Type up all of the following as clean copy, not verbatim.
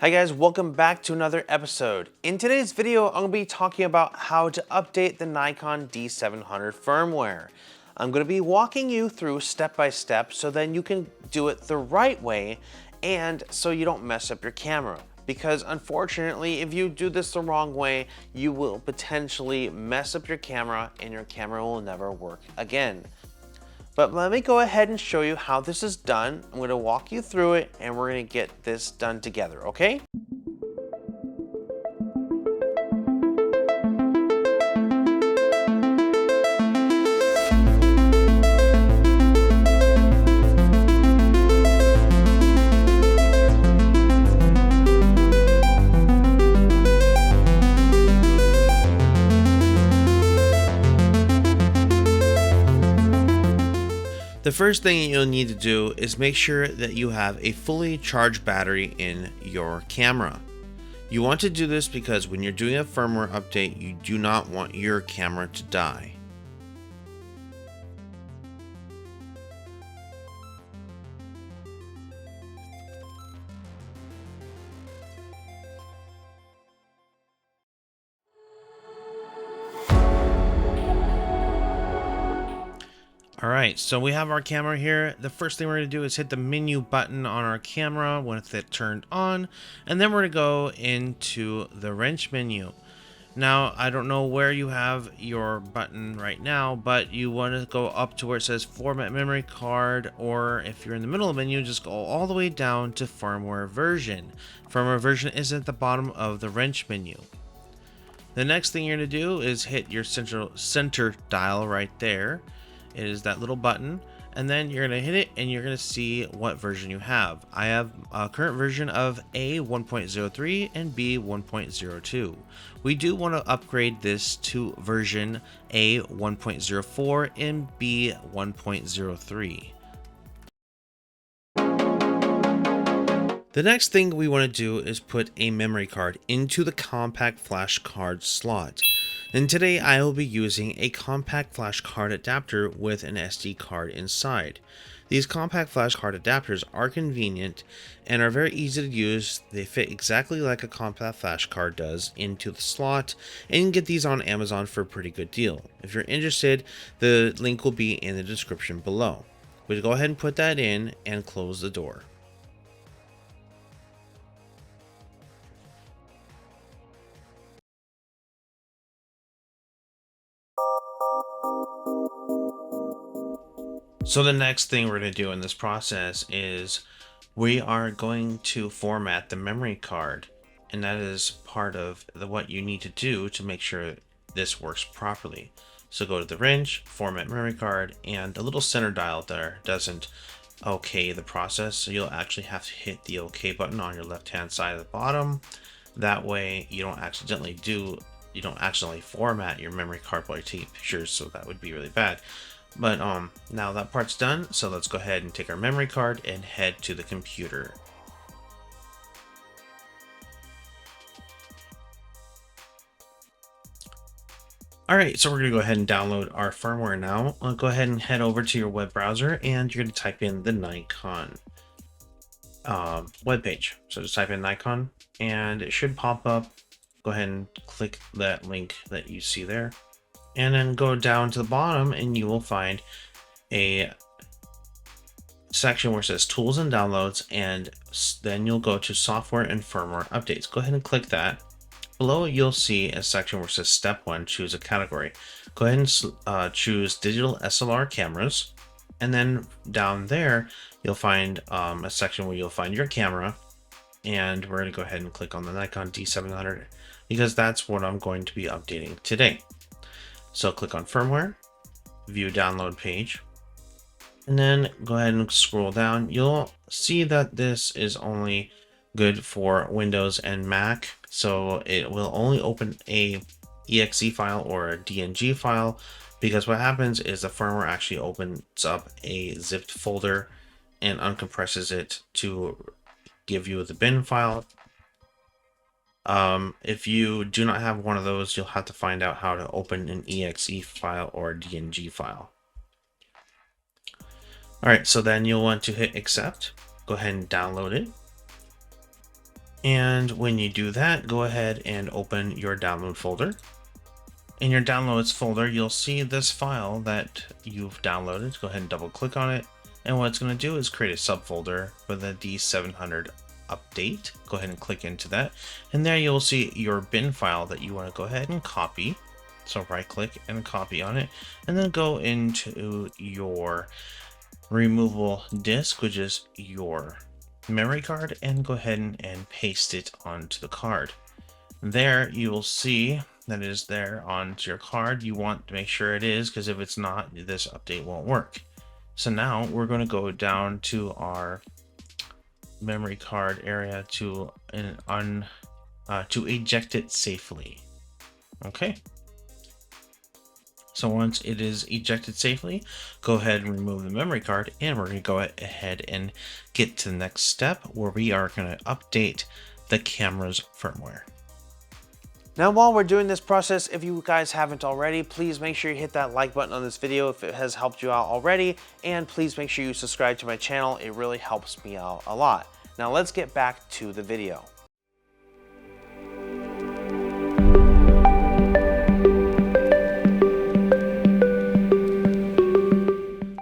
Hi guys, welcome back to another episode. In today's video, I'm going to be talking about how to update the Nikon D700 firmware. I'm going to be walking you through step by step so then you can do it the right way and so you don't mess up your camera. Because unfortunately, if you do this the wrong way, you will potentially mess up your camera and your camera will never work again. But let me go ahead and show you how this is done. I'm going to walk you through it and we're going to get this done together, okay? The first thing you'll need to do is make sure that you have a fully charged battery in your camera. You want to do this because when you're doing a firmware update, you do not want your camera to die. Alright, so we have our camera here. The first thing we're going to do is hit the menu button on our camera with it turned on, and then we're going to go into the wrench menu. Now, I don't know where you have your button right now, but you want to go up to where it says Format Memory Card, or if you're in the middle of the menu, just go all the way down to Firmware Version. Firmware Version is at the bottom of the wrench menu. The next thing you're going to do is hit your center dial right there. It is that little button, and then you're going to hit it and you're going to see what version you have. I have a current version of A 1.03 and B 1.02. We do want to upgrade this to version A 1.04 and B 1.03. The next thing we want to do is put a memory card into the compact flash card slot. And today I will be using a compact flash card adapter with an SD card inside. These compact flash card adapters are convenient and are very easy to use. They fit exactly like a compact flash card does into the slot, and you can get these on Amazon for a pretty good deal. If you're interested, the link will be in the description below. We'll go ahead and put that in and close the door. So the next thing we're going to do in this process is we are going to format the memory card, and that is part of what you need to do to make sure this works properly. So go to the wrench, format memory card, and the little center dial there doesn't okay the process, so you'll actually have to hit the OK button on your left hand side of the bottom. That way you don't accidentally format your memory card while you're taking pictures, so that would be really bad. But now that part's done, so let's go ahead and take our memory card and head to the computer. Alright, so we're going to go ahead and download our firmware now. I'll go ahead and head over to your web browser and you're going to type in the Nikon webpage. So just type in Nikon and it should pop up. Go ahead and click that link that you see there. And then go down to the bottom and you will find a section where it says Tools and Downloads, and then you'll go to Software and Firmware Updates. Go ahead and click that. Below you'll see a section where it says Step 1, choose a category. Go ahead and choose Digital SLR Cameras, and then down there you'll find a section where you'll find your camera, and we're going to go ahead and click on the Nikon D700 because that's what I'm going to be updating today. So click on Firmware, View Download Page, and then go ahead and scroll down. You'll see that this is only good for Windows and Mac, so it will only open a exe file or a DNG file, because what happens is the firmware actually opens up a zipped folder and uncompresses it to give you the bin file. If you do not have one of those, you'll have to find out how to open an exe file or a DNG file. Alright, so then you'll want to hit accept. Go ahead and download it. And when you do that, go ahead and open your download folder. In your downloads folder, you'll see this file that you've downloaded. Go ahead and double click on it. And what it's going to do is create a subfolder for the D700 update. Go ahead and click into that. And there you'll see your bin file that you want to go ahead and copy. So right click and copy on it. And then go into your removable disk, which is your memory card, and go ahead and paste it onto the card. There you will see that it is there onto your card. You want to make sure it is, because if it's not, this update won't work. So now we're going to go down to our memory card area to eject it safely. Okay. So once it is ejected safely, go ahead and remove the memory card, and we're going to go ahead and get to the next step where we are going to update the camera's firmware. Now, while we're doing this process, if you guys haven't already, please make sure you hit that like button on this video if it has helped you out already, and please make sure you subscribe to my channel. It really helps me out a lot. Now let's get back to the video.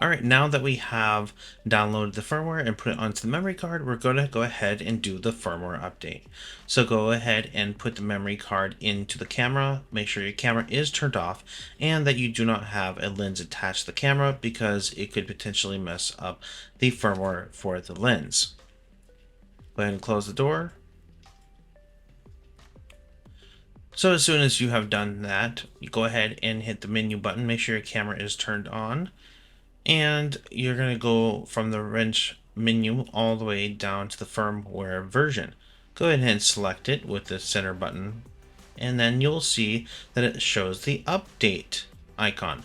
Alright, now that we have downloaded the firmware and put it onto the memory card, we're going to go ahead and do the firmware update. So go ahead and put the memory card into the camera. Make sure your camera is turned off and that you do not have a lens attached to the camera, because it could potentially mess up the firmware for the lens. Go ahead and close the door. So as soon as you have done that, you go ahead and hit the menu button. Make sure your camera is turned on. And you're going to go from the wrench menu all the way down to the firmware version. Go ahead and select it with the center button, and then you'll see that it shows the update icon.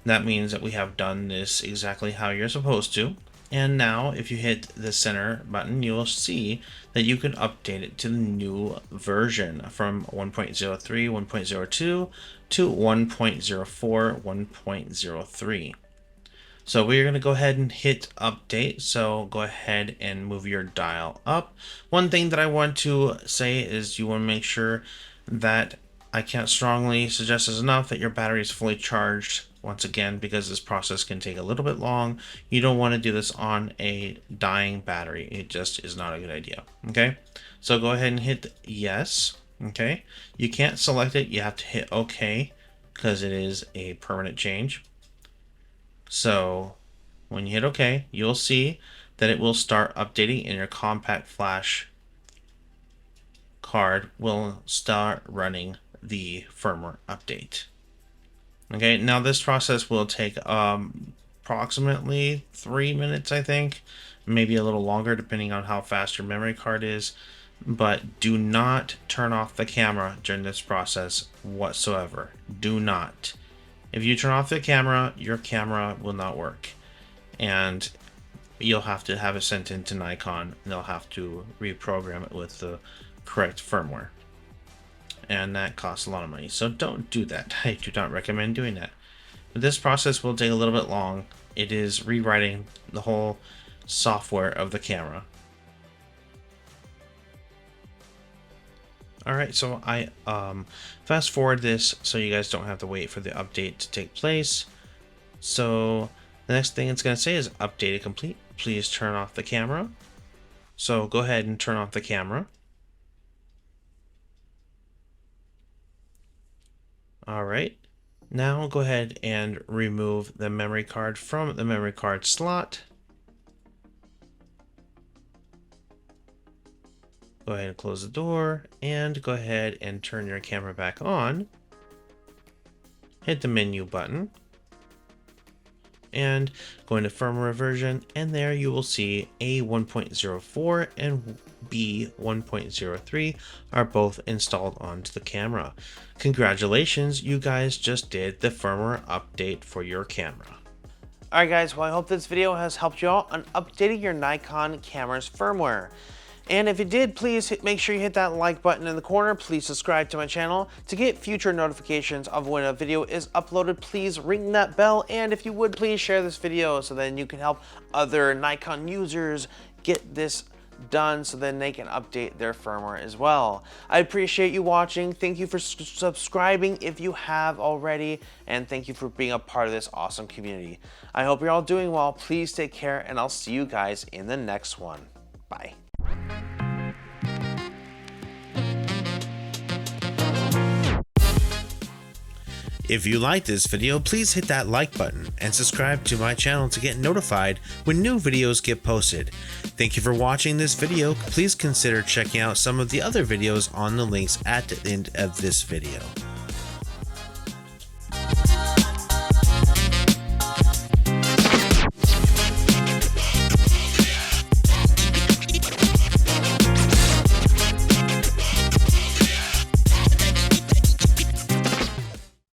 That means that we have done this exactly how you're supposed to. And now if you hit the center button, you will see that you can update it to the new version from 1.03, 1.02 to 1.04, 1.03. So we're going to go ahead and hit update. So go ahead and move your dial up. One thing that I want to say is you want to make sure that I can't strongly suggest as enough that your battery is fully charged. Once again, because this process can take a little bit long, you don't want to do this on a dying battery. It just is not a good idea. Okay, so go ahead and hit yes. Okay, you can't select it. You have to hit OK because it is a permanent change. So when you hit OK, you'll see that it will start updating and your compact flash card will start running the firmware update. Okay, now this process will take approximately 3 minutes, I think, maybe a little longer depending on how fast your memory card is. But do not turn off the camera during this process whatsoever. Do not. If you turn off the camera, your camera will not work, and you'll have to have it sent into Nikon, and they'll have to reprogram it with the correct firmware, and that costs a lot of money. So don't do that. I do not recommend doing that. But this process will take a little bit long. It is rewriting the whole software of the camera. Alright, so I fast forward this so you guys don't have to wait for the update to take place. So the next thing it's going to say is updated complete. Please turn off the camera. So go ahead and turn off the camera. Alright, now go ahead and remove the memory card from the memory card slot. Go ahead and close the door, and go ahead and turn your camera back on. Hit the menu button and go into firmware version, and there you will see A 1.04 and B 1.03 are both installed onto the camera. Congratulations, you guys just did the firmware update for your camera. Alright guys, well I hope this video has helped you out on updating your Nikon camera's firmware. And if it did, please make sure you hit that like button in the corner. Please subscribe to my channel to get future notifications of when a video is uploaded. Please ring that bell, and if you would, please share this video so then you can help other Nikon users get this done so then they can update their firmware as well. I appreciate you watching. Thank you for subscribing if you have already, and thank you for being a part of this awesome community. I hope you're all doing well. Please take care, and I'll see you guys in the next one. Bye. If you like this video, please hit that like button and subscribe to my channel to get notified when new videos get posted. Thank you for watching this video. Please consider checking out some of the other videos on the links at the end of this video.